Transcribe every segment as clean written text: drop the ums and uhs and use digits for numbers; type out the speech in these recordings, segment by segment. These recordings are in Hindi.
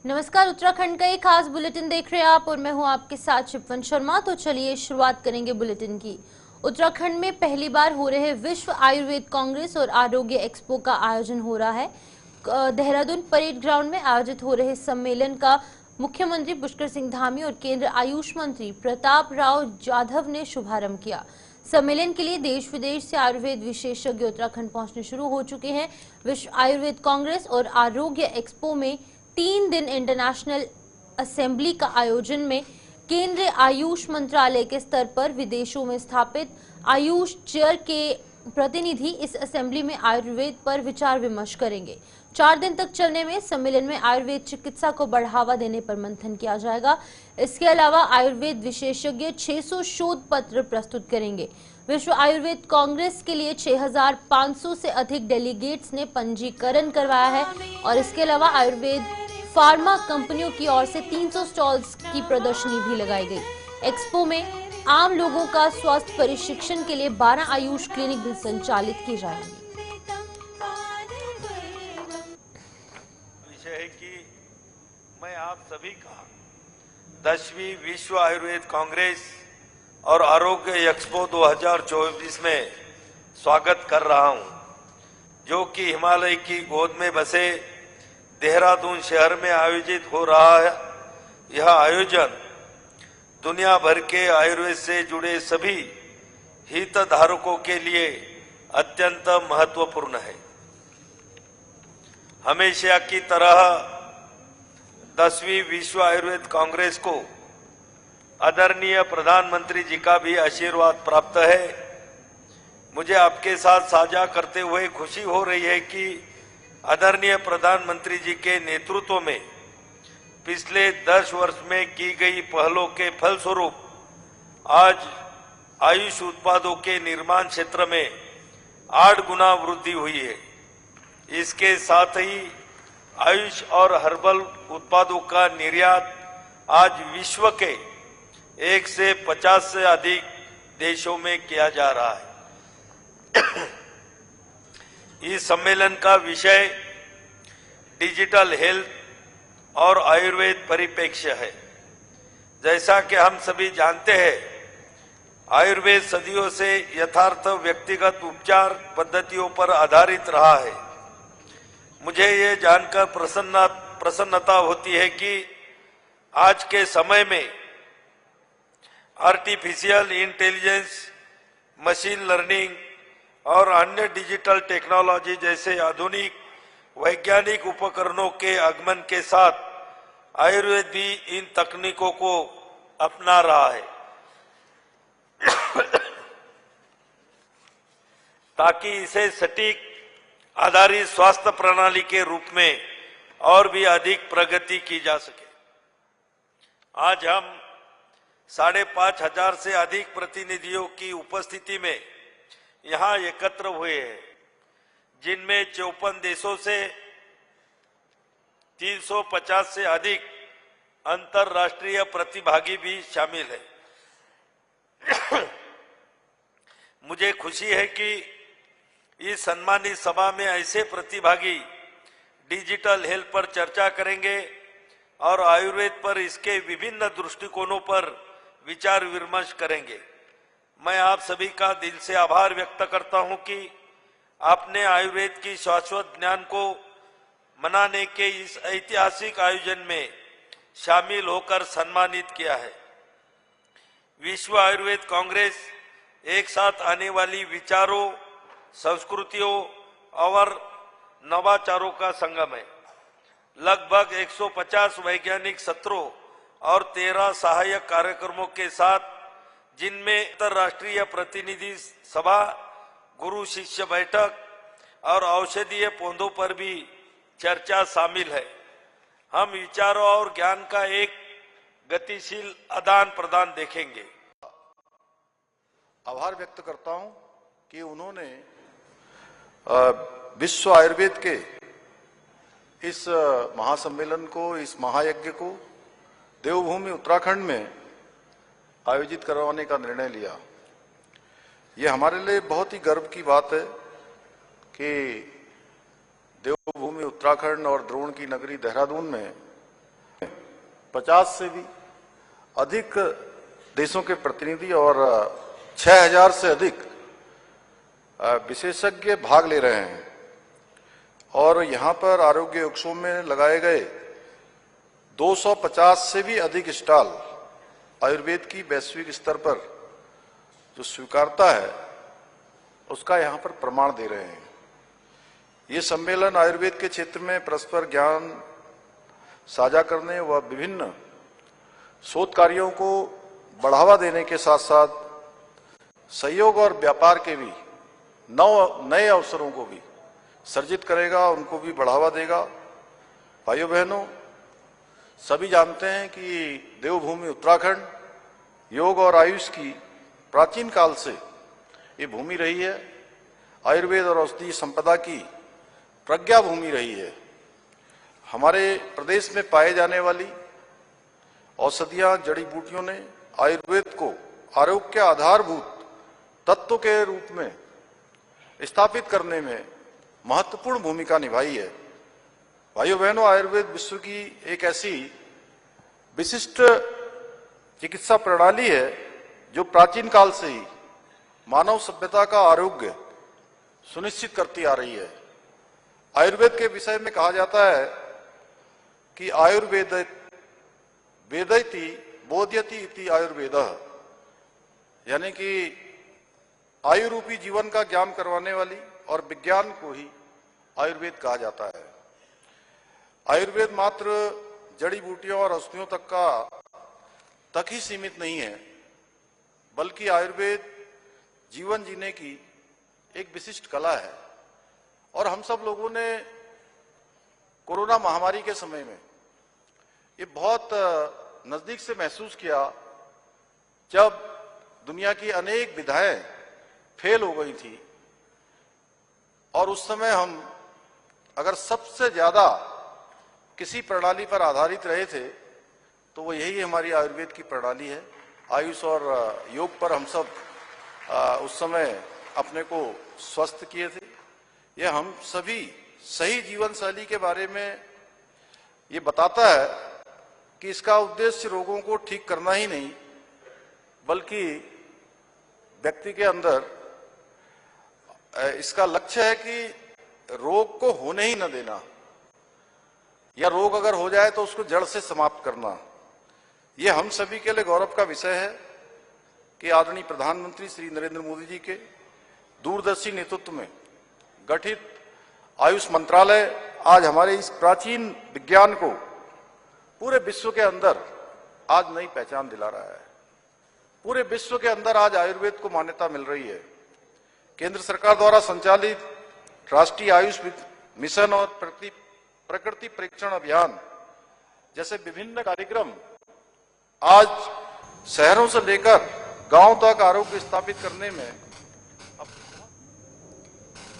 नमस्कार, उत्तराखंड का एक खास बुलेटिन देख रहे हैं आप और मैं हूं आपके साथ शिपवन शर्मा। तो चलिए शुरुआत करेंगे बुलेटिन की। उत्तराखंड में पहली बार हो रहे विश्व आयुर्वेद कांग्रेस और आरोग्य एक्सपो का आयोजन हो रहा है। देहरादून परेड ग्राउंड में आयोजित हो रहे सम्मेलन का मुख्यमंत्री पुष्कर सिंह धामी और केंद्र आयुष मंत्री प्रताप राव जाधव ने शुभारंभ किया। सम्मेलन के लिए देश विदेश से आयुर्वेद विशेषज्ञ उत्तराखंड पहुंचने शुरू हो चुके हैं। विश्व आयुर्वेद कांग्रेस और आरोग्य एक्सपो में 3 दिन इंटरनेशनल असेंबली का आयोजन में केंद्रीय आयुष मंत्रालय के स्तर पर विदेशों में स्थापित आयुष चेयर के प्रतिनिधि इस असेंबली में आयुर्वेद पर विचार विमर्श करेंगे। 4 दिन तक चलने में सम्मेलन में आयुर्वेद चिकित्सा को बढ़ावा देने पर मंथन किया जाएगा। इसके अलावा आयुर्वेद विशेषज्ञ 600 शोध पत्र प्रस्तुत करेंगे। विश्व आयुर्वेद कांग्रेस के लिए 6500 से अधिक डेलीगेट्स ने पंजीकरण करवाया है और इसके अलावा आयुर्वेद फार्मा कंपनियों की ओर से 300 स्टॉल्स की प्रदर्शनी भी लगाई गई। एक्सपो में आम लोगों का स्वास्थ्य प्रशिक्षण के लिए 12 आयुष क्लिनिक भी संचालित की जाएंगी। विषय है कि मैं आप सभी का 10वीं विश्व आयुर्वेद कांग्रेस और आरोग्य एक्सपो 2024 में स्वागत कर रहा हूं, जो कि हिमालय की गोद में बसे देहरादून शहर में आयोजित हो रहा है। यह आयोजन दुनिया भर के आयुर्वेद से जुड़े सभी हितधारकों के लिए अत्यंत महत्वपूर्ण है। हमेशा की तरह 10वीं विश्व आयुर्वेद कांग्रेस को आदरणीय प्रधानमंत्री जी का भी आशीर्वाद प्राप्त है। मुझे आपके साथ साझा करते हुए खुशी हो रही है कि आदरणीय प्रधानमंत्री जी के नेतृत्व में पिछले 10 वर्ष में की गई पहलों के फलस्वरूप आज आयुष उत्पादों के निर्माण क्षेत्र में 8 गुना वृद्धि हुई है। इसके साथ ही आयुष और हर्बल उत्पादों का निर्यात आज विश्व के 1 से 50 से अधिक देशों में किया जा रहा है। इस सम्मेलन का विषय डिजिटल हेल्थ और आयुर्वेद परिप्रेक्ष्य है। जैसा कि हम सभी जानते हैं, आयुर्वेद सदियों से यथार्थ व्यक्तिगत उपचार पद्धतियों पर आधारित रहा है। मुझे ये जानकर प्रसन्नता होती है कि आज के समय में आर्टिफिशियल इंटेलिजेंस, मशीन लर्निंग और अन्य डिजिटल टेक्नोलॉजी जैसे आधुनिक वैज्ञानिक उपकरणों के आगमन के साथ आयुर्वेद भी इन तकनीकों को अपना रहा है ताकि इसे सटीक आधारित स्वास्थ्य प्रणाली के रूप में और भी अधिक प्रगति की जा सके। आज हम 5,500 से अधिक प्रतिनिधियों की उपस्थिति में यहाँ एकत्र हुए हैं, जिनमें 54 देशों से 350 से अधिक अंतर्राष्ट्रीय प्रतिभागी भी शामिल हैं। मुझे खुशी है कि इस सम्मानित सभा में ऐसे प्रतिभागी डिजिटल हेल्थ पर चर्चा करेंगे और आयुर्वेद पर इसके विभिन्न दृष्टिकोणों पर विचार विमर्श करेंगे। मैं आप सभी का दिल से आभार व्यक्त करता हूं कि आपने आयुर्वेद की शाश्वत ज्ञान को मनाने के इस ऐतिहासिक आयोजन में शामिल होकर सम्मानित किया है। विश्व आयुर्वेद कांग्रेस एक साथ आने वाली विचारों, संस्कृतियों और नवाचारों का संगम है। लगभग 150 वैज्ञानिक सत्रों और 13 सहायक कार्यक्रमों के साथ, जिनमें अंतर्राष्ट्रीय प्रतिनिधि सभा, गुरु शिष्य बैठक और औषधीय पौधों पर भी चर्चा शामिल है। हम विचारों और ज्ञान का एक गतिशील आदान प्रदान देखेंगे। आभार व्यक्त करता हूं कि उन्होंने विश्व आयुर्वेद के इस महासम्मेलन को, इस महायज्ञ को देवभूमि उत्तराखंड में आयोजित करवाने का निर्णय लिया। ये हमारे लिए बहुत ही गर्व की बात है कि देवभूमि उत्तराखंड और द्रोण की नगरी देहरादून में 50 से भी अधिक देशों के प्रतिनिधि और 6000 से अधिक विशेषज्ञ भाग ले रहे हैं और यहाँ पर आरोग्य उत्सव में लगाए गए 250 से भी अधिक स्टॉल आयुर्वेद की वैश्विक स्तर पर जो स्वीकारता है उसका यहाँ पर प्रमाण दे रहे हैं। ये सम्मेलन आयुर्वेद के क्षेत्र में परस्पर ज्ञान साझा करने व विभिन्न शोध कार्यों को बढ़ावा देने के साथ साथ सहयोग और व्यापार के भी नए अवसरों को भी सर्जित करेगा, उनको भी बढ़ावा देगा। भाइयों बहनों, सभी जानते हैं कि देवभूमि उत्तराखंड योग और आयुष की प्राचीन काल से ये भूमि रही है। आयुर्वेद और औषधीय संपदा की प्रज्ञा भूमि रही है। हमारे प्रदेश में पाए जाने वाली औषधियां, जड़ी बूटियों ने आयुर्वेद को आरोग्य के आधारभूत तत्व के रूप में स्थापित करने में महत्वपूर्ण भूमिका निभाई है। भाइयों बहनों, आयुर्वेद विश्व की एक ऐसी विशिष्ट चिकित्सा प्रणाली है जो प्राचीन काल से ही मानव सभ्यता का आरोग्य सुनिश्चित करती आ रही है। आयुर्वेद के विषय में कहा जाता है कि आयुर्वेद वेदयति बोध्यति इति आयुर्वेदः, यानी कि आयु रूपी जीवन का ज्ञान करवाने वाली और विज्ञान को ही आयुर्वेद कहा जाता है। आयुर्वेद मात्र जड़ी बूटियों और औषधियों तक ही सीमित नहीं है, बल्कि आयुर्वेद जीवन जीने की एक विशिष्ट कला है। और हम सब लोगों ने कोरोना महामारी के समय में ये बहुत नजदीक से महसूस किया, जब दुनिया की अनेक विधाएं फेल हो गई थी और उस समय हम अगर सबसे ज्यादा किसी प्रणाली पर आधारित रहे थे तो वो यही हमारी आयुर्वेद की प्रणाली है। आयुष और योग पर हम सब उस समय अपने को स्वस्थ किए थे। यह हम सभी सही जीवन शैली के बारे में ये बताता है कि इसका उद्देश्य रोगों को ठीक करना ही नहीं, बल्कि व्यक्ति के अंदर इसका लक्ष्य है कि रोग को होने ही न देना, या रोग अगर हो जाए तो उसको जड़ से समाप्त करना। यह हम सभी के लिए गौरव का विषय है कि आदरणीय प्रधानमंत्री श्री नरेंद्र मोदी जी के दूरदर्शी नेतृत्व में गठित आयुष मंत्रालय आज हमारे इस प्राचीन विज्ञान को पूरे विश्व के अंदर आज नई पहचान दिला रहा है। पूरे विश्व के अंदर आज आयुर्वेद को मान्यता मिल रही है। केंद्र सरकार द्वारा संचालित राष्ट्रीय आयुष मिशन और प्रकृति परीक्षण अभियान जैसे विभिन्न कार्यक्रम आज शहरों से लेकर गांव तक आरोग्य स्थापित करने में।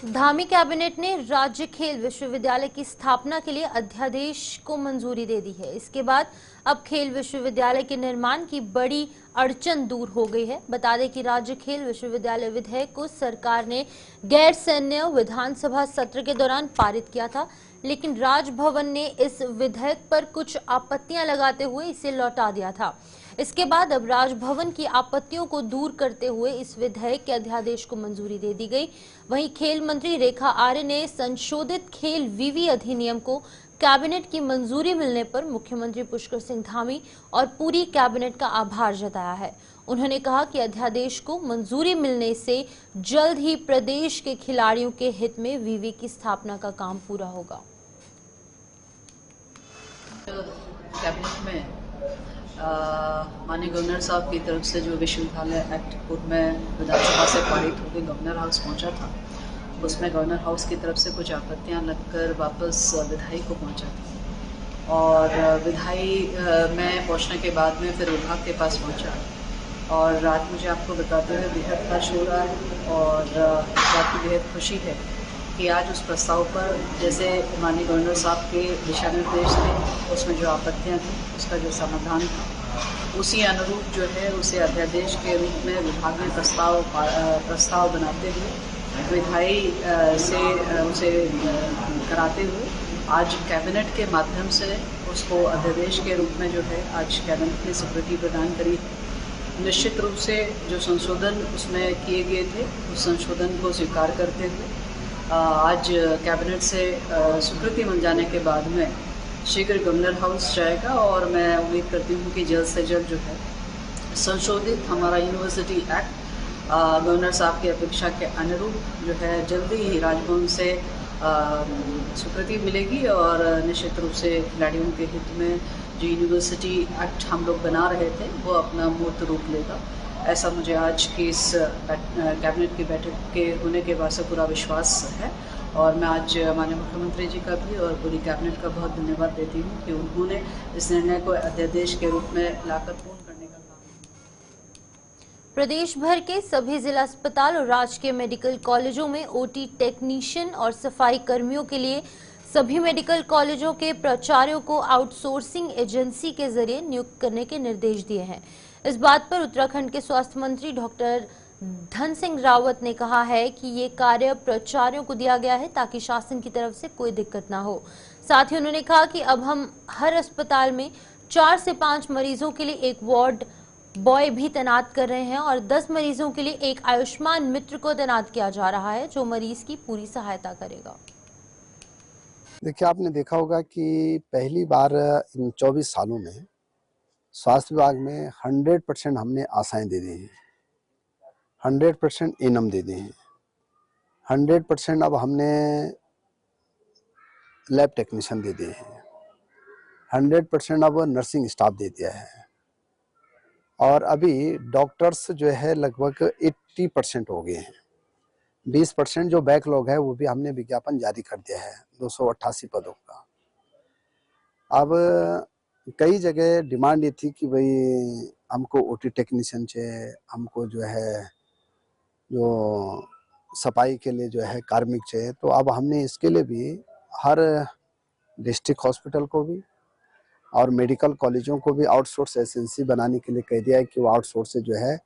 धामी कैबिनेट ने राज्य खेल विश्वविद्यालय की स्थापना के लिए अध्यादेश को मंजूरी दे दी है। इसके बाद अब खेल विश्वविद्यालय के निर्माण की बड़ी अड़चन दूर हो गई है। बता दें कि राज्य खेल विश्वविद्यालय विधेयक को सरकार ने गैर सैन्य विधानसभा सत्र के दौरान पारित किया था, लेकिन राजभवन ने इस विधेयक पर कुछ आपत्तियां लगाते हुए इसे लौटा दिया था। इसके बाद अब राजभवन की आपत्तियों को दूर करते हुए इस विधेयक के अध्यादेश को मंजूरी दे दी गई। वहीं खेल मंत्री रेखा आर्य ने संशोधित खेल विवि अधिनियम को कैबिनेट की मंजूरी मिलने पर मुख्यमंत्री पुष्कर सिंह धामी और पूरी कैबिनेट का आभार जताया है। उन्होंने कहा कि अध्यादेश को मंजूरी मिलने से जल्द ही प्रदेश के खिलाड़ियों के हित में विवि की स्थापना का काम पूरा होगा। कैबिनेट में माननीय गवर्नर साहब की तरफ से जो विश्वविद्यालय एक्ट पूर्व में विधानसभा से पारित होकर गवर्नर हाउस पहुंचा था, उसमें गवर्नर हाउस की तरफ से कुछ आपत्तियां लगकर वापस विधायी को पहुंचा था और विधायी में पहुंचने के बाद में फिर विभाग के पास पहुंचा और रात मुझे आपको बताते हुए बेहद हर्ष हो रहा है और बात की बेहद खुशी है कि आज उस प्रस्ताव पर जैसे माननीय गवर्नर साहब के दिशा निर्देश थे, उसमें जो आपत्तियां थी उसका जो समाधान था, उसी अनुरूप जो है उसे अध्यादेश के रूप में विभाग ने प्रस्ताव बनाते हुए विधायी से उसे कराते हुए आज कैबिनेट के माध्यम से उसको अध्यादेश के रूप में जो है आज कैबिनेट ने स्वीकृति प्रदान करी। निश्चित रूप से जो संशोधन उसमें किए गए थे उस संशोधन को स्वीकार करते हुए आज कैबिनेट से स्वीकृति मिल जाने के बाद में शीघ्र गवर्नर हाउस जाएगा और मैं उम्मीद करती हूँ कि जल्द से जल्द जो है संशोधित हमारा यूनिवर्सिटी एक्ट गवर्नर साहब की अपेक्षा के अनुरूप जो है जल्दी ही राजभवन से स्वीकृति मिलेगी और निश्चित रूप से खिलाड़ियों के हित में जो यूनिवर्सिटी एक्ट हम लोग बना रहे थे वो अपना मूर्त रूप लेगा। ऐसा मुझे आज की इस कैबिनेट की बैठक के होने के बाद से पूरा विश्वास है और मैं आज माननीय मुख्यमंत्री जी का भी और पूरी कैबिनेट का बहुत धन्यवाद देती हूँ कि उन्होंने इस निर्णय को अध्यादेश के रूप में लाकर पूर्ण करने का काम। प्रदेश भर के सभी जिला अस्पताल और राजकीय मेडिकल कॉलेजों में ओटी टेक्नीशियन और सफाई कर्मियों के लिए सभी मेडिकल कॉलेजों के प्राचार्यों को आउटसोर्सिंग एजेंसी के जरिए नियुक्त करने के निर्देश दिए हैं। इस बात पर उत्तराखंड के स्वास्थ्य मंत्री डॉक्टर धन सिंह रावत ने कहा है कि ये कार्य प्राचार्यों को दिया गया है ताकि शासन की तरफ से कोई दिक्कत ना हो। साथ ही उन्होंने कहा कि अब हम हर अस्पताल में 4 से 5 मरीजों के लिए एक वार्ड बॉय भी तैनात कर रहे हैं और 10 मरीजों के लिए एक आयुष्मान मित्र को तैनात किया जा रहा है जो मरीज की पूरी सहायता करेगा। देखिए, आपने देखा होगा कि पहली बार इन 24 सालों में स्वास्थ्य विभाग में 100% हमने आशाएं दे दी हैं, 100% एनम दे दिए हैं, 100% अब हमने लैब टेक्नीशियन दे दिए हैं, 100% अब नर्सिंग स्टाफ दे दिया है और अभी डॉक्टर्स जो है लगभग 80% हो गए हैं। 20% जो बैकलॉग है वो भी हमने विज्ञापन जारी कर दिया है 288 पदों का। अब कई जगह डिमांड ये थी कि भाई हमको ओटी टेक्नीशियन चाहिए, हमको जो है जो सफाई के लिए जो है कार्मिक चाहिए, तो अब हमने इसके लिए भी हर डिस्ट्रिक्ट हॉस्पिटल को भी और मेडिकल कॉलेजों को भी आउटसोर्स एजेंसी बनाने के लिए कह दिया है कि वो आउटसोर्स से जो है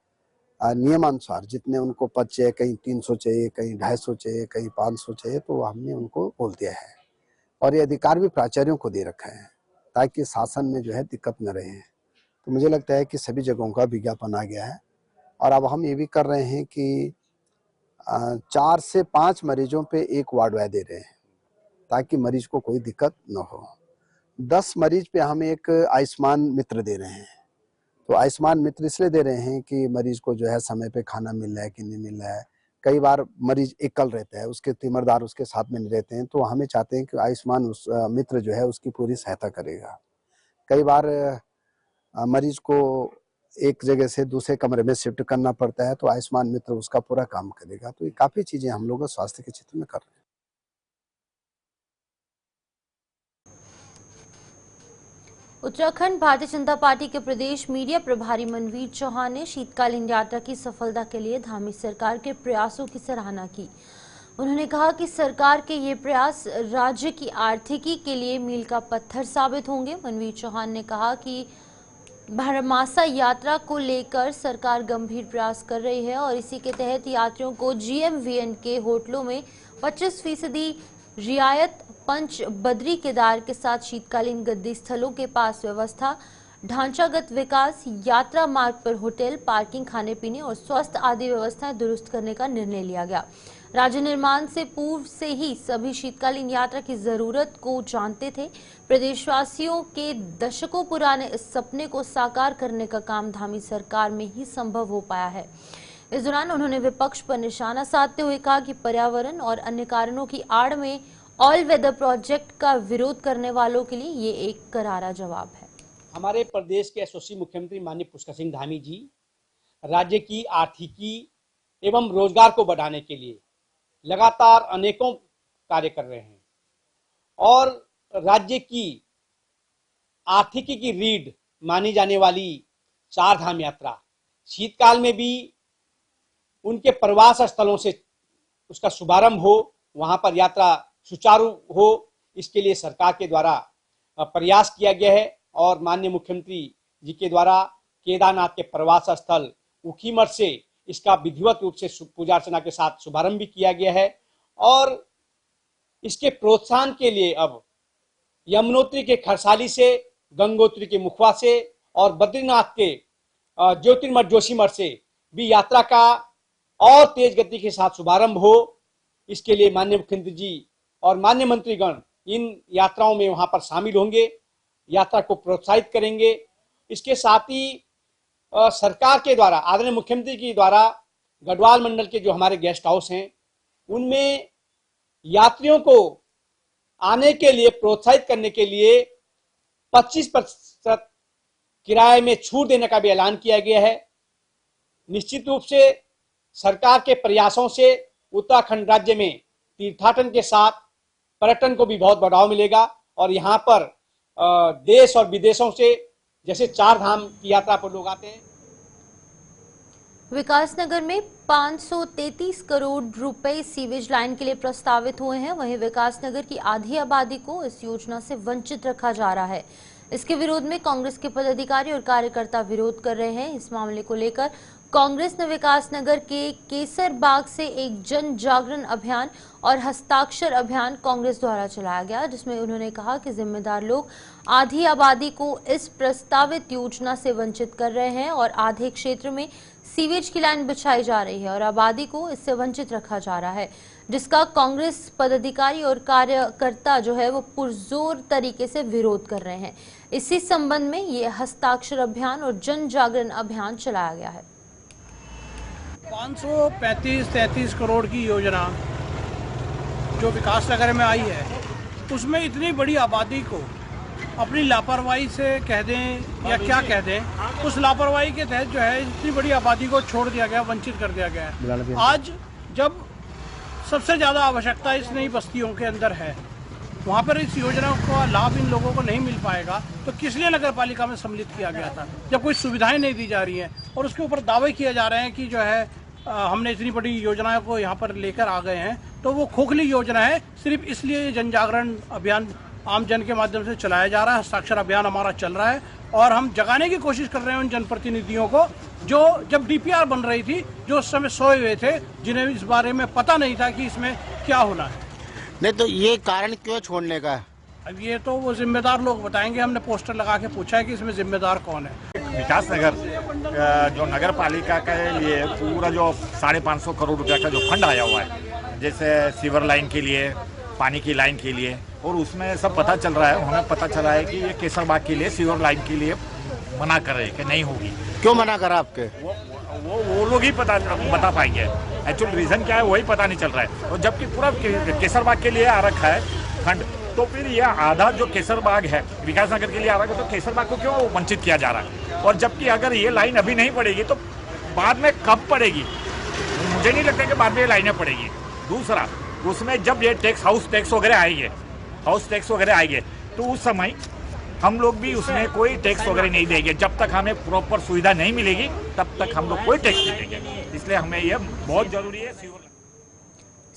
नियमानुसार जितने उनको पद चाहिए, कहीं 300 चाहिए, कहीं 250 चाहिए, कहीं 500 चाहिए, तो हमने उनको बोल दिया है और ये अधिकार भी प्राचार्यों को दे रखा है ताकि शासन में जो है दिक्कत न रहे। तो मुझे लगता है कि सभी जगहों का विज्ञापन आ गया है और अब हम ये भी कर रहे हैं कि 4 से 5 मरीजों पे एक वार्ड बॉय दे रहे हैं ताकि मरीज को कोई दिक्कत न हो। 10 मरीज पे हम एक आयुष्मान मित्र दे रहे हैं। तो आयुष्मान मित्र इसलिए दे रहे हैं कि मरीज को जो है समय पे खाना मिल रहा है कि नहीं मिल रहा है। कई बार मरीज एकल रहता है, उसके तीमरदार उसके साथ में नहीं रहते हैं, तो हमें चाहते हैं कि आयुष्मान मित्र जो है उसकी पूरी सहायता करेगा। कई बार मरीज को एक जगह से दूसरे कमरे में शिफ्ट करना पड़ता है, तो आयुष्मान मित्र उसका पूरा काम करेगा। तो ये काफी चीजें हम लोग स्वास्थ्य के क्षेत्र में कर रहे हैं। उत्तराखंड भारतीय जनता पार्टी के प्रदेश मीडिया प्रभारी मनवीर चौहान ने शीतकालीन यात्रा की सफलता के लिए धामी सरकार के प्रयासों की सराहना की। उन्होंने कहा कि सरकार के ये प्रयास राज्य की आर्थिकी के लिए मील का पत्थर साबित होंगे। मनवीर चौहान ने कहा कि बारहमासा यात्रा को लेकर सरकार गंभीर प्रयास कर रही है और इसी के तहत यात्रियों को GMVN के होटलों में 25% रियायत, पंच बद्री केदार के साथ शीतकालीन गद्दी स्थलों के पास व्यवस्था, ढांचागत विकास, यात्रा मार्ग पर होटल, पार्किंग, खाने पीने और स्वास्थ्य आदि व्यवस्थाएं दुरुस्त करने का निर्णय लिया गया। राज्य निर्माण से पूर्व से ही सभी शीतकालीन यात्रा की जरूरत को जानते थे। प्रदेशवासियों के दशकों पुराने इस सपने को साकार करने का काम धामी सरकार में ही संभव हो पाया है। इस दौरान उन्होंने विपक्ष पर निशाना साधते हुए कहा कि पर्यावरण और अन्य कारणों की आड़ में ऑल वेदर प्रोजेक्ट का विरोध करने वालों के लिए ये एक करारा जवाब है। हमारे प्रदेश के यशस्वी मुख्यमंत्री माननीय पुष्कर सिंह धामी जी राज्य की आर्थिकी एवं रोजगार को बढ़ाने के लिए लगातार अनेकों कार्य कर रहे हैं और राज्य की आर्थिकी की रीढ़ मानी जाने वाली 4 धाम यात्रा शीतकाल में भी उनके प्रवास स्थलों से उसका शुभारंभ हो, वहां पर यात्रा सुचारू हो, इसके लिए सरकार के द्वारा प्रयास किया गया है और माननीय मुख्यमंत्री जी के द्वारा केदारनाथ के प्रवास स्थल ऊखीमठ से इसका विधिवत रूप से पूजा अर्चना के साथ शुभारंभ भी किया गया है और इसके प्रोत्साहन के लिए अब यमुनोत्री के खरसाली से, गंगोत्री के मुखवा से और बद्रीनाथ के ज्योतिर्मठ जोशीमठ से भी यात्रा का और तेज गति के साथ शुभारंभ हो। इसके लिए माननीय मुख्यमंत्री जी और माननीय मंत्रीगण इन यात्राओं में वहां पर शामिल होंगे, यात्रा को प्रोत्साहित करेंगे। इसके साथ ही सरकार के द्वारा, आदरणीय मुख्यमंत्री की द्वारा गढ़वाल मंडल के जो हमारे गेस्ट हाउस हैं उनमें यात्रियों को आने के लिए प्रोत्साहित करने के लिए 25% किराए में छूट देने का भी ऐलान किया गया है। निश्चित रूप से सरकार के प्रयासों से उत्तराखंड राज्य में तीर्थाटन के साथ पर्यटन को भी बहुत बढ़ावा मिलेगा और यहाँ पर देश और विदेशों से जैसे 4 धाम की यात्रा पर लोग आते हैं। विकासनगर में 533 करोड़ रुपए सीवेज लाइन के लिए प्रस्तावित हुए हैं। वहीं विकासनगर की आधी आबादी को इस योजना से वंचित रखा जा रहा है। इसके विरोध में कांग्रेस के पदाधिकारी और कार्यकर्ता विरोध कर रहे हैं। इस मामले को लेकर कांग्रेस ने विकासनगर के केसर बाग से एक जन जागरण अभियान और हस्ताक्षर अभियान कांग्रेस द्वारा चलाया गया, जिसमें उन्होंने कहा कि जिम्मेदार लोग आधी आबादी को इस प्रस्तावित योजना से वंचित कर रहे हैं और आधे क्षेत्र में सीवेज की लाइन बिछाई जा रही है और आबादी को इससे वंचित रखा जा रहा है, जिसका कांग्रेस पदाधिकारी और कार्यकर्ता जो है वो पुरजोर तरीके से विरोध कर रहे हैं। इसी संबंध में ये हस्ताक्षर अभियान और जन जागरण अभियान चलाया गया है। 535-33 करोड़ की योजना जो विकासनगर में आई है, उसमें इतनी बड़ी आबादी को अपनी लापरवाही से कह दें या क्या कह दें, उस लापरवाही के तहत जो है इतनी बड़ी आबादी को छोड़ दिया गया, वंचित कर दिया गया है। आज जब सबसे ज़्यादा आवश्यकता इस नई बस्तियों के अंदर है, वहाँ पर इस योजना का लाभ इन लोगों को नहीं मिल पाएगा, तो किस लिए नगर पालिका में सम्मिलित किया गया था जब कोई सुविधाएं नहीं दी जा रही हैं और उसके ऊपर दावे किए जा रहे हैं कि जो है हमने इतनी बड़ी योजनाओं को यहाँ पर लेकर आ गए हैं। तो वो खोखली योजना है। सिर्फ इसलिए जन जागरण अभियान आम जन के माध्यम से चलाया जा रहा है। हस्ताक्षर अभियान हमारा चल रहा है और हम जगाने की कोशिश कर रहे हैं उन जनप्रतिनिधियों को जो जब डीपीआर बन रही थी, जो उस समय सोए हुए थे, जिन्हें इस बारे में पता नहीं था कि इसमें क्या होना है। नहीं तो ये कारण क्यों छोड़ने का? अब ये तो वो जिम्मेदार लोग बताएंगे। हमने पोस्टर लगा के पूछा है कि इसमें जिम्मेदार कौन है। विकासनगर जो नगर पालिका के लिए पूरा जो 550 करोड़ रुपया का जो फंड आया हुआ है, जैसे सीवर लाइन के लिए, पानी की लाइन के लिए, और उसमें सब पता चल रहा है, हमें पता चला है कि ये केसरबाग के लिए सीवर लाइन के लिए मना कर रहे हैं कि नहीं होगी। क्यों मना करा आपके? वो लोग ही बता पाएंगे। एक्चुअल रीजन क्या है वही पता नहीं चल रहा है। और जबकि पूरा केसरबाग के लिए आ रखा है फंड, तो फिर ये आधा जो केसरबाग है विकासनगर के लिए आ रहा है, तो केसरबाग को क्यों वंचित किया जा रहा है? और जबकि अगर ये लाइन अभी नहीं पड़ेगी तो बाद में कब पड़ेगी? मुझे नहीं लगता कि बाद में ये लाइनें पड़ेगी। दूसरा, उसमें जब ये टैक्स हाउस टैक्स वगैरह आएंगे तो उस समय हम लोग भी उसमें कोई टैक्स वगैरह नहीं देंगे। जब तक हमें प्रॉपर सुविधा नहीं मिलेगी तब तक हम लोग कोई टैक्स नहीं देंगे। इसलिए हमें यह बहुत जरूरी है।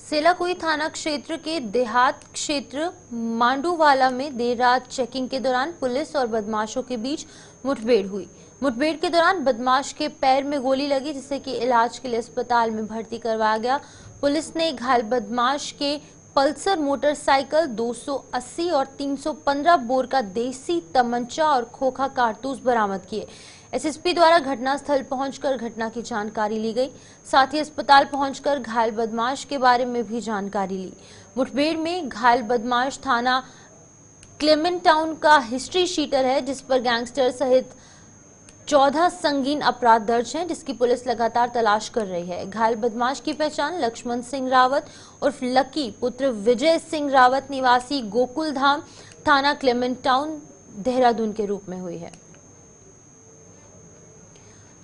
सेलाकुई थाना क्षेत्र के देहात क्षेत्र मांडूवाला में देर रात चेकिंग के दौरान पुलिस और बदमाशों के बीच मुठभेड़ हुई। मुठभेड़ के दौरान बदमाश के पैर में गोली लगी, जिससे कि इलाज के लिए अस्पताल में भर्ती करवाया गया। पुलिस ने घायल बदमाश के पल्सर मोटरसाइकिल, 280 और 315 बोर का देसी तमंचा और खोखा कारतूस बरामद किए। एसएसपी द्वारा घटनास्थल पहुंचकर घटना की जानकारी ली गई। साथ ही अस्पताल पहुंचकर घायल बदमाश के बारे में भी जानकारी ली। मुठभेड़ में घायल बदमाश थाना क्लेमेंट टाउन का हिस्ट्री शीटर है, जिस पर गैंगस्टर सहित 14 संगीन अपराध दर्ज हैं, जिसकी पुलिस लगातार तलाश कर रही है। घायल बदमाश की पहचान लक्ष्मण सिंह रावत उर्फ लकी पुत्र विजय सिंह रावत निवासी गोकुल धाम थाना क्लेमेंट टाउन देहरादून के रूप में हुई है।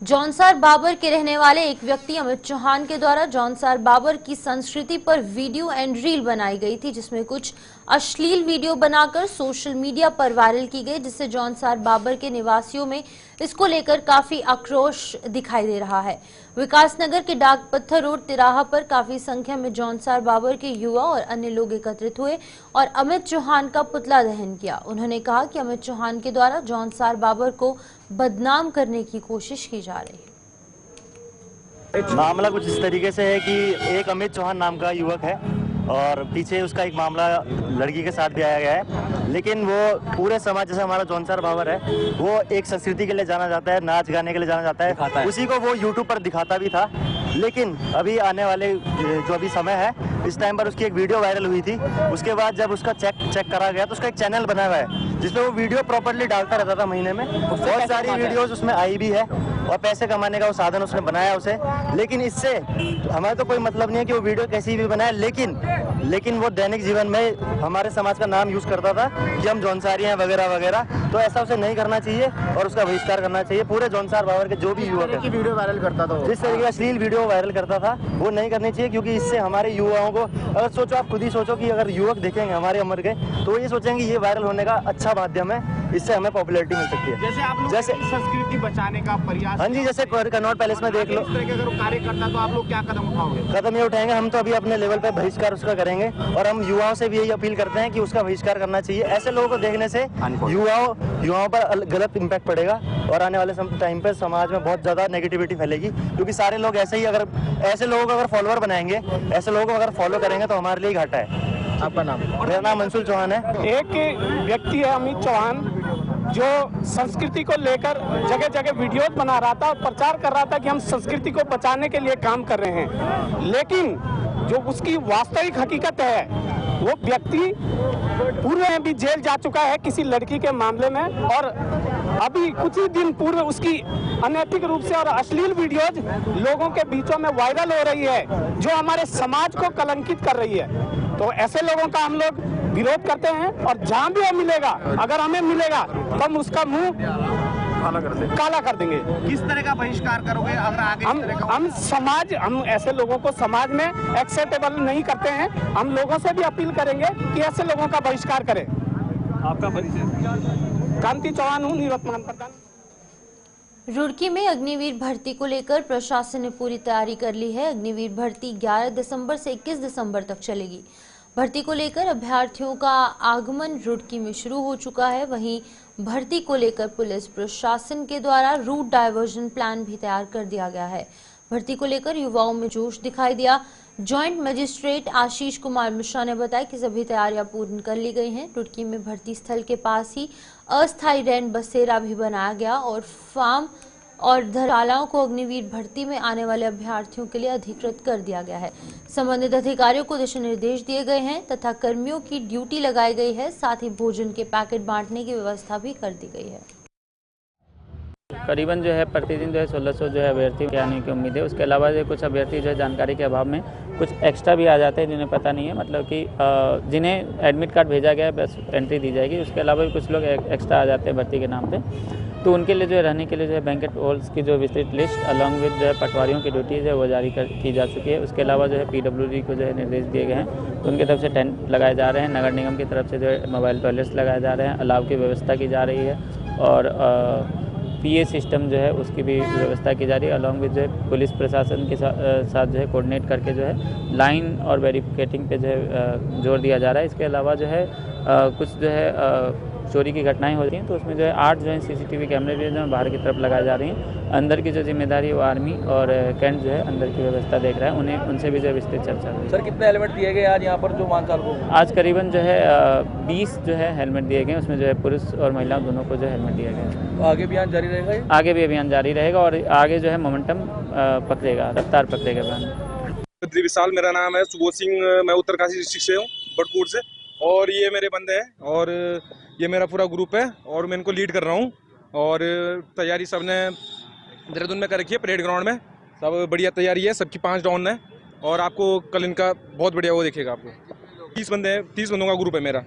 जौनसार बाबर के रहने वाले एक व्यक्ति अमित चौहान के द्वारा जौनसार बाबर की संस्कृति पर वीडियो एंड रील बनाई गई थी, जिसमें कुछ अश्लील वीडियो बनाकर सोशल मीडिया पर वायरल की गई, जिससे जौनसार बाबर के निवासियों में इसको लेकर काफी आक्रोश दिखाई दे रहा है। विकासनगर के डाक पत्थर रोड तिराहा पर काफी संख्या में जौनसार बाबर के युवा और अन्य लोग एकत्रित हुए और अमित चौहान का पुतला दहन किया। उन्होंने कहा कि अमित चौहान के द्वारा जौनसार बाबर को बदनाम करने की कोशिश की जा रही है। मामला कुछ इस तरीके से है कि एक अमित चौहान नाम का युवक है, और पीछे उसका एक मामला लड़की के साथ भी आया गया है। लेकिन वो पूरे समाज, जैसे हमारा जौनसार बाबर है, वो एक संस्कृति के लिए जाना जाता है, नाच गाने के लिए जाना जाता है, उसी को वो यूट्यूब पर दिखाता भी था। लेकिन अभी आने वाले जो अभी समय है, इस टाइम पर उसकी एक वीडियो वायरल हुई थी। उसके बाद जब उसका चेक करा गया तो उसका एक चैनल बना हुआ है जिसमें वो वीडियो प्रॉपर्ली डालता रहता था महीने में। बहुत सारी वीडियोस उसमें आई भी है और पैसे कमाने का वो साधन उसने बनाया उसे। लेकिन इससे हमें तो कोई मतलब नहीं है कि वो वीडियो कैसी भी बनाए, लेकिन वो दैनिक जीवन में हमारे समाज का नाम यूज करता था कि हम जौनसारी हैं वगैरह वगैरह। तो ऐसा उसे नहीं करना चाहिए और उसका बहिष्कार करना चाहिए। पूरे जौनसार बाबर के जो भी युवक है, वीडियो वायरल करता था, जिस तरीके का अश्लील वीडियो वायरल करता था, वो नहीं करनी चाहिए। क्योंकि इससे हमारे युवाओं को, अगर सोचो, आप खुद ही सोचो कि अगर युवक देखेंगे हमारे उम्र के, तो ये सोचेंगे ये वायरल होने का अच्छा माध्यम है, इससे हमें पॉपुलैरिटी मिल सकती है। जैसे आप लोग संस्कृति बचाने का प्रयास, हाँ जी, जैसे कनॉट पैलेस में देख लो, इस तरह के अगर कार्य करता तो आप लोग क्या कदम उठाओगे? कदम ये उठाएंगे, हम तो अभी अपने लेवल पे बहिष्कार उसका करेंगे और हम युवाओं से भी यही अपील करते हैं कि उसका बहिष्कार करना चाहिए। ऐसे लोगों को देखने से युवाओं पर गलत इम्पैक्ट पड़ेगा और आने वाले टाइम पे समाज में बहुत ज्यादा नेगेटिविटी फैलेगी। क्योंकि सारे लोग ऐसे ही, अगर ऐसे लोगों को अगर फॉलोअर बनाएंगे, ऐसे लोगों को अगर फॉलो करेंगे तो हमारे लिए घाटा है। आपका नाम? मेरा नाम मंसूल चौहान है। एक व्यक्ति है अमित चौहान, जो संस्कृति को लेकर जगह जगह वीडियोस बना रहा था और प्रचार कर रहा था कि हम संस्कृति को बचाने के लिए काम कर रहे हैं। लेकिन जो उसकी वास्तविक हकीकत है, वो व्यक्ति पूर्व में भी जेल जा चुका है किसी लड़की के मामले में, और अभी कुछ ही दिन पूर्व उसकी अनैतिक रूप से और अश्लील वीडियोज लोगों के बीचों में वायरल हो रही है, जो हमारे समाज को कलंकित कर रही है। तो ऐसे लोगों का हम लोग विरोध करते हैं और जहां भी वो मिलेगा, अगर हमें मिलेगा तो हम उसका मुंह काला कर देंगे। किस तरह का बहिष्कार करोगे अगर आगे? हम ऐसे लोगों को समाज में एक्सेप्टेबल नहीं करते हैं। हम लोगों से भी अपील करेंगे कि ऐसे लोगों का बहिष्कार करें। आपका परिचय? कांति चौहान हूँ, निवर्तमान प्रधान। रुड़की में अग्निवीर भर्ती को लेकर प्रशासन ने पूरी तैयारी कर ली है। अग्निवीर भर्ती 11 दिसंबर से 21 दिसंबर तक चलेगी। भर्ती को लेकर अभ्यर्थियों का आगमन रुड़की में शुरू हो चुका है। वहीं भर्ती को लेकर पुलिस प्रशासन के द्वारा रूट डायवर्जन प्लान भी तैयार कर दिया गया है। भर्ती को लेकर युवाओं में जोश दिखाई दिया। जॉइंट मजिस्ट्रेट आशीष कुमार मिश्रा ने बताया कि सभी तैयारियां पूर्ण कर ली गई हैं। रुड़की में भर्ती स्थल के पास ही अस्थायी रैन बसेरा भी बनाया गया और फार्म और धर्मशालाओं को अग्निवीर भर्ती में आने वाले अभ्यर्थियों के लिए अधिकृत कर दिया गया है। संबंधित अधिकारियों को दिशा निर्देश दिए गए हैं तथा कर्मियों की ड्यूटी लगाई गई है। साथ ही भोजन के पैकेट बांटने की व्यवस्था भी कर दी गई है। करीबन जो है प्रतिदिन जो है 1600 जो है अभ्यर्थी के आने की उम्मीद है। उसके अलावा जो कुछ अभ्यर्थी जो है जानकारी के अभाव में कुछ एक्स्ट्रा भी आ जाते हैं जिन्हें पता नहीं है, मतलब कि जिन्हें एडमिट कार्ड भेजा गया है बस एंट्री दी जाएगी। उसके अलावा भी कुछ लोग एक्स्ट्रा आ जाते हैं भर्ती के नाम पे, तो उनके लिए जो है रहने के लिए जो है बैंकेट हॉल्स की जो विस्तृत लिस्ट अलॉन्ग विद जो है पटवारियों की ड्यूटीज़ है वो जारी की जा चुकी है। उसके अलावा जो है PWD को जो है निर्देश दिए गए हैं, तो उनकी तरफ से टेंट लगाए जा रहे हैं। नगर निगम की तरफ से जो है मोबाइल टॉयलेट्स लगाए जा रहे हैं, अलाव की व्यवस्था की जा रही है और PA सिस्टम जो है उसकी भी व्यवस्था की जा रही है। अलॉन्ग विद जो है पुलिस प्रशासन के साथ जो है कोऑर्डिनेट करके जो है लाइन और वेरिफिकेटिंग पे जो है जोर दिया जा रहा है। इसके अलावा जो है कुछ जो है चोरी की घटनाएं होती हैं, तो उसमें जो है 8 जो है CCTV कैमरे भी जो है बाहर की तरफ लगाए जा रही हैं। अंदर की जो जिम्मेदारी है वो आर्मी और कैंट जो है अंदर की व्यवस्था देख रहा है, उनसे भी जो है विस्तृत चर्चा हुई। सर कितने हेलमेट दिए गए आज यहाँ पर जो मानसाल को? आज करीबन जो है 20 जो है हेलमेट दिए गए, उसमें जो है पुरुष और महिला दोनों को जो हेलमेट दिए गए। तो आगे अभियान जारी रहेगा? आगे भी अभियान जारी रहेगा और आगे जो है मोमेंटम पकड़ेगा, रफ्तार पकड़ेगा अभियान। विशाल मेरा नाम है, सुबोध सिंह, मैं उत्तरकाशी डिस्ट्रिक्ट से हूँ, बटपुर से, और ये मेरे बंदे हैं और ये मेरा पूरा ग्रुप है और मैं इनको लीड कर रहा हूँ। और तैयारी सबने देहरादून में कर रखी है, परेड ग्राउंड में सब बढ़िया तैयारी है, सबकी 5 डाउन है और आपको कल इनका बहुत बढ़िया वो देखेगा। आपको 30 बंदे हैं, 30 बंदों का ग्रुप है मेरा।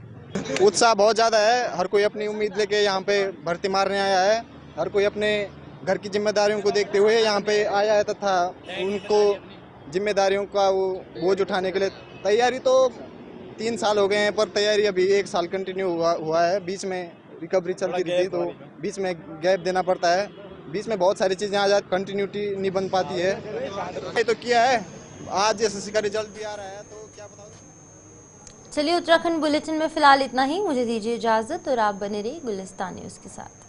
उत्साह बहुत ज़्यादा है, हर कोई अपनी उम्मीद लेके यहाँ पे भर्ती मारने आया है। हर कोई अपने घर की जिम्मेदारियों को देखते हुए यहाँ पे आया है तथा उनको जिम्मेदारियों का वो बोझ उठाने के लिए। तैयारी तो 3 साल हो गए हैं पर तैयारी अभी 1 साल कंटिन्यू हुआ है। बीच में रिकवरी चलती रही थी तो बीच में गैप देना पड़ता है। बीच में बहुत सारी चीज़ें आ जाती, कंटिन्यूटी नहीं बन पाती है। ये तो किया है, आज SSC का रिजल्ट भी आ रहा है तो क्या बताओ। चलिए उत्तराखंड बुलेटिन में फिलहाल इतना ही। मुझे दीजिए इजाजत और आप बने रहिए गुलिस्तान न्यूज़ के साथ।